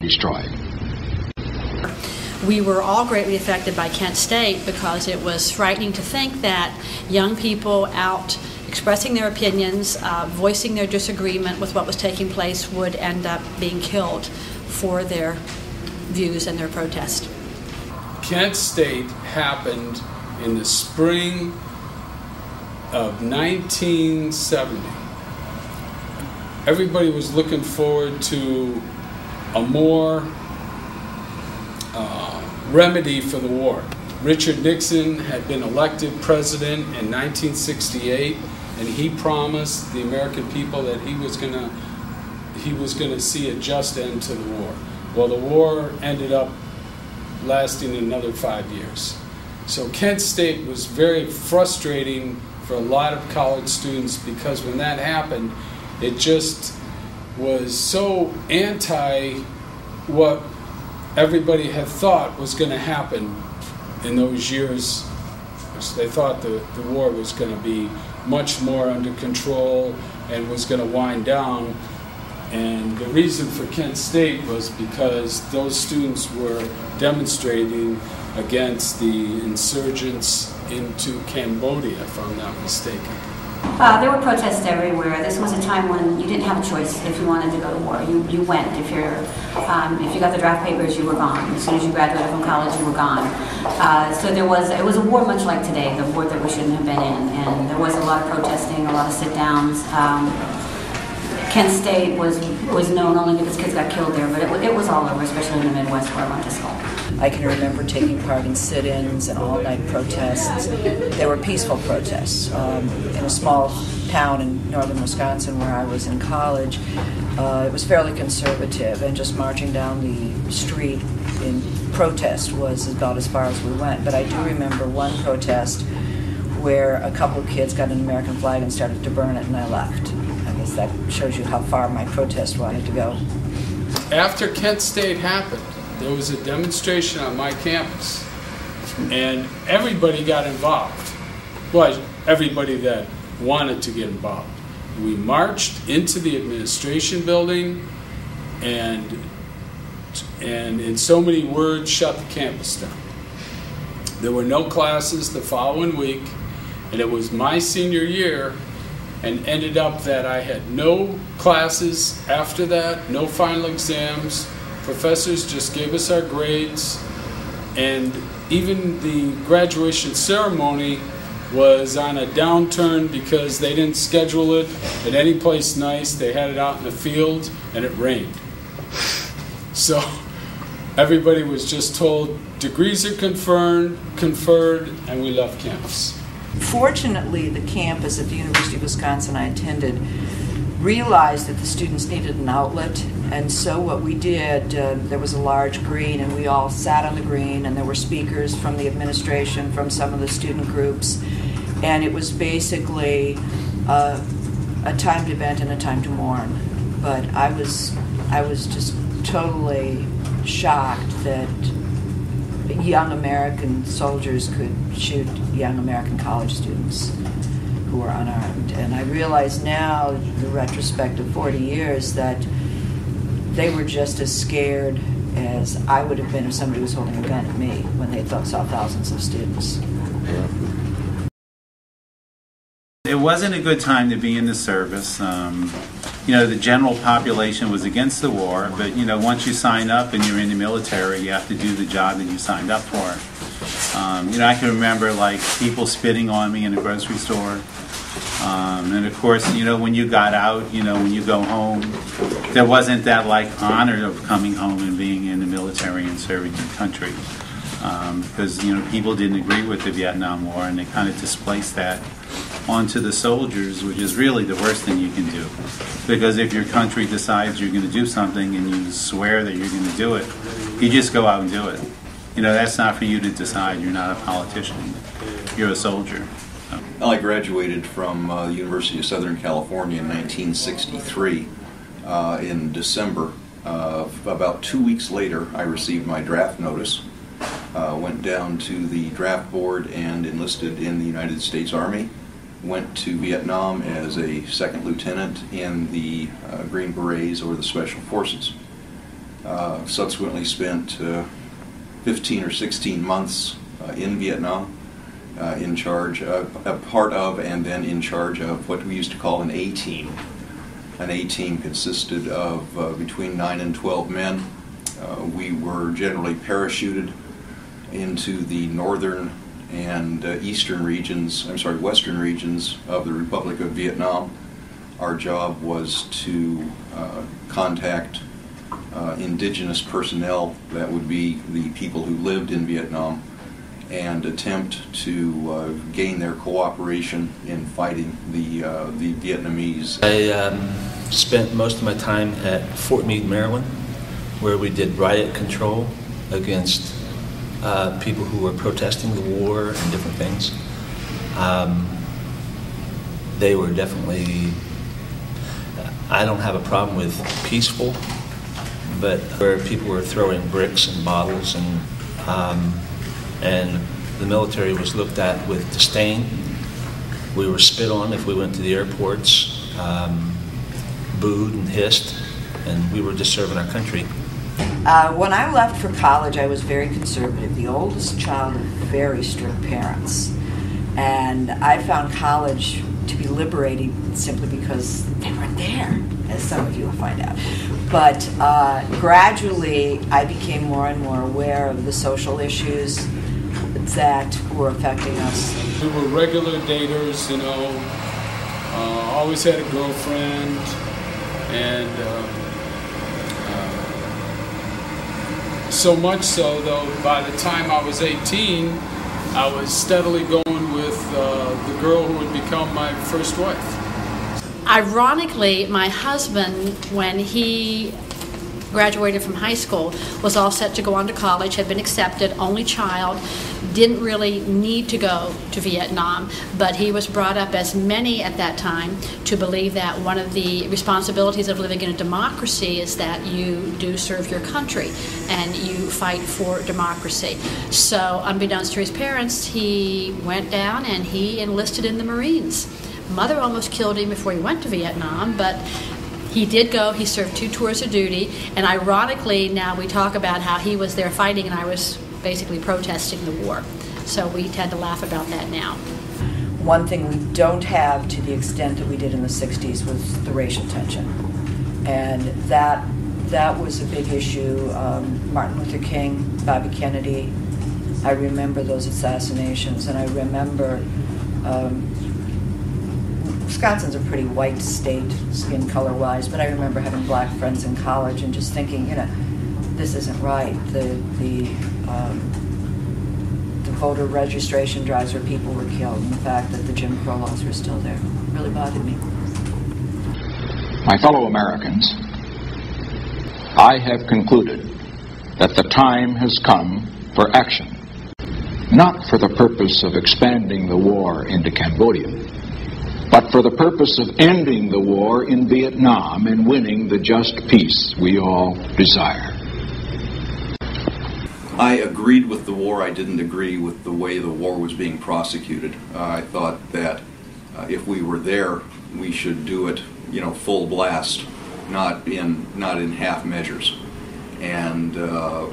destroyed. We were all greatly affected by Kent State because it was frightening to think that young people out expressing their opinions, voicing their disagreement with what was taking place would end up being killed for their views and their protest. Kent State happened in the spring of 1970. Everybody was looking forward to a more remedy for the war. Richard Nixon had been elected president in 1968, and he promised the American people that he was going to see a just end to the war. Well, the war ended up lasting another 5 years. So Kent State was very frustrating for a lot of college students because when that happened, it just was so anti what everybody had thought was going to happen in those years. They thought the war was going to be much more under control and was going to wind down. And the reason for Kent State was because those students were demonstrating against the insurgents into Cambodia, if I'm not mistaken. There were protests everywhere. This was a time when you didn't have a choice if you wanted to go to war. You went. If you got the draft papers, you were gone. As soon as you graduated from college, you were gone. So it was a war much like today, the war that we shouldn't have been in. And there was a lot of protesting, a lot of sit-downs. Kent State was known only because kids got killed there, but it was all over, especially in the Midwest where I went to school. I can remember taking part in sit-ins and all-night protests. They were peaceful protests. In a small town in northern Wisconsin where I was in college, it was fairly conservative, and just marching down the street in protest was about as far as we went. But I do remember one protest where a couple of kids got an American flag and started to burn it, and I left. I guess that shows you how far my protest wanted to go. After Kent State happened, there was a demonstration on my campus, and everybody got involved. Well, everybody that wanted to get involved. We marched into the administration building and in so many words, shut the campus down. There were no classes the following week, and it was my senior year, and ended up that I had no classes after that, no final exams. Professors just gave us our grades, and even the graduation ceremony was on a downturn because they didn't schedule it at any place nice. They had it out in the field, and it rained. So everybody was just told degrees are conferred, and we left campus. Fortunately, the campus at the University of Wisconsin I attended realized that the students needed an outlet, and so what we did, there was a large green, and we all sat on the green, and there were speakers from the administration, from some of the student groups, and it was basically a timed event and a time to mourn. But I was just totally shocked that young American soldiers could shoot young American college students who were unarmed. And I realize now, the retrospect of 40 years, that they were just as scared as I would have been if somebody was holding a gun at me when they saw thousands of students. It wasn't a good time to be in the service. The general population was against the war, but once you sign up and you're in the military, you have to do the job that you signed up for. I can remember people spitting on me in the grocery store. And of course, when you got out, when you go home, there wasn't that honor of coming home and being in the military and serving your country. Because, people didn't agree with the Vietnam War, and they kind of displaced that onto the soldiers, which is really the worst thing you can do. Because if your country decides you're going to do something and you swear that you're going to do it, you just go out and do it. That's not for you to decide. You're not a politician. You're a soldier. Well, I graduated from the University of Southern California in 1963. In December, about 2 weeks later, I received my draft notice. Went down to the draft board and enlisted in the United States Army. Went to Vietnam as a second lieutenant in the Green Berets, or the Special Forces. Subsequently spent 15 or 16 months in Vietnam, in charge, a part of, and then in charge of what we used to call an A-team. An A-team consisted of between 9 and 12 men. We were generally parachuted into the northern and western regions of the Republic of Vietnam. Our job was to contact indigenous personnel, that would be the people who lived in Vietnam, and attempt to gain their cooperation in fighting the Vietnamese. I spent most of my time at Fort Meade, Maryland, where we did riot control against people who were protesting the war and different things. They were definitely, I don't have a problem with peaceful, but where people were throwing bricks and bottles, and the military was looked at with disdain. We were spit on if we went to the airports, booed and hissed, and we were just serving our country. When I left for college, I was very conservative, the oldest child of very strict parents. And I found college to be liberating simply because they weren't there, as some of you will find out. But gradually, I became more and more aware of the social issues that were affecting us. We were regular daters, you know, always had a girlfriend, and so much so, though, by the time I was 18, I was steadily going with the girl who would become my first wife. Ironically, my husband, when he graduated from high school, was all set to go on to college, had been accepted, only child, didn't really need to go to Vietnam, but he was brought up, as many at that time, to believe that one of the responsibilities of living in a democracy is that you do serve your country and you fight for democracy. So unbeknownst to his parents, he went down and he enlisted in the Marines. Mother almost killed him before he went to Vietnam, but he did go. He served 2 tours of duty, and ironically, now we talk about how he was there fighting and I was basically protesting the war. So we tend to laugh about that now. One thing we don't have to the extent that we did in the 60s was the racial tension. And that was a big issue. Martin Luther King, Bobby Kennedy, I remember those assassinations, and I remember Wisconsin's a pretty white state, skin color-wise, but I remember having black friends in college and just thinking, you know, this isn't right. The voter registration drives where people were killed, and the fact that the Jim Crow laws were still there really bothered me. My fellow Americans, I have concluded that the time has come for action, not for the purpose of expanding the war into Cambodia, but for the purpose of ending the war in Vietnam and winning the just peace we all desire. I agreed with the war. I didn't agree with the way the war was being prosecuted. I thought that if we were there, we should do it, you know, full blast, not in half measures. And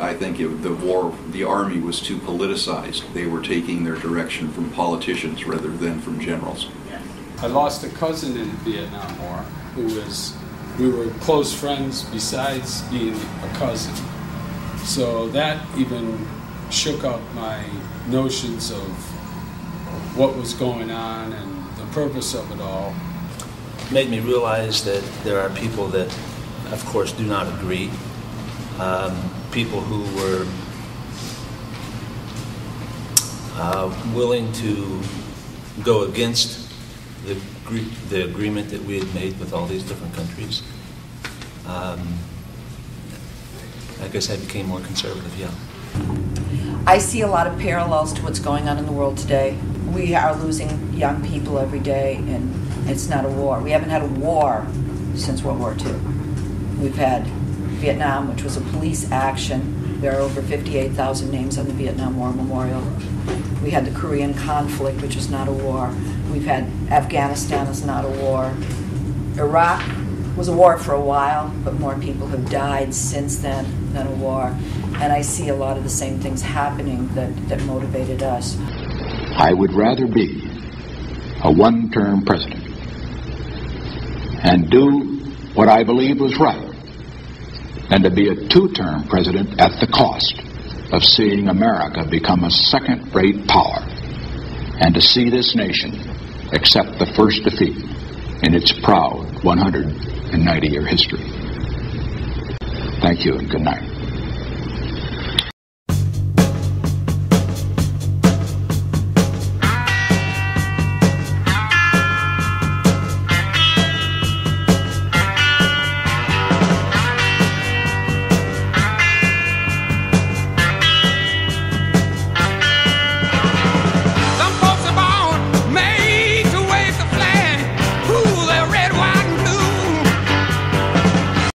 I think the Army was too politicized. They were taking their direction from politicians rather than from generals. I lost a cousin in the Vietnam War we were close friends besides being a cousin. So that even shook up my notions of what was going on and the purpose of it all. It made me realize that there are people that, of course, do not agree. People who were willing to go against the agreement that we had made with all these different countries. I guess I became more conservative, yeah. I see a lot of parallels to what's going on in the world today. We are losing young people every day, and it's not a war. We haven't had a war since World War II. We've had Vietnam, which was a police action. There are over 58,000 names on the Vietnam War Memorial. We had the Korean conflict, which is not a war. We've had Afghanistan is not a war. Iraq was a war for a while, but more people have died since then than a war. And I see a lot of the same things happening that motivated us. I would rather be a one-term president and do what I believe was right than to be a two-term president at the cost of seeing America become a second-rate power and to see this nation accept the first defeat in its proud 190-year history. Thank you and good night.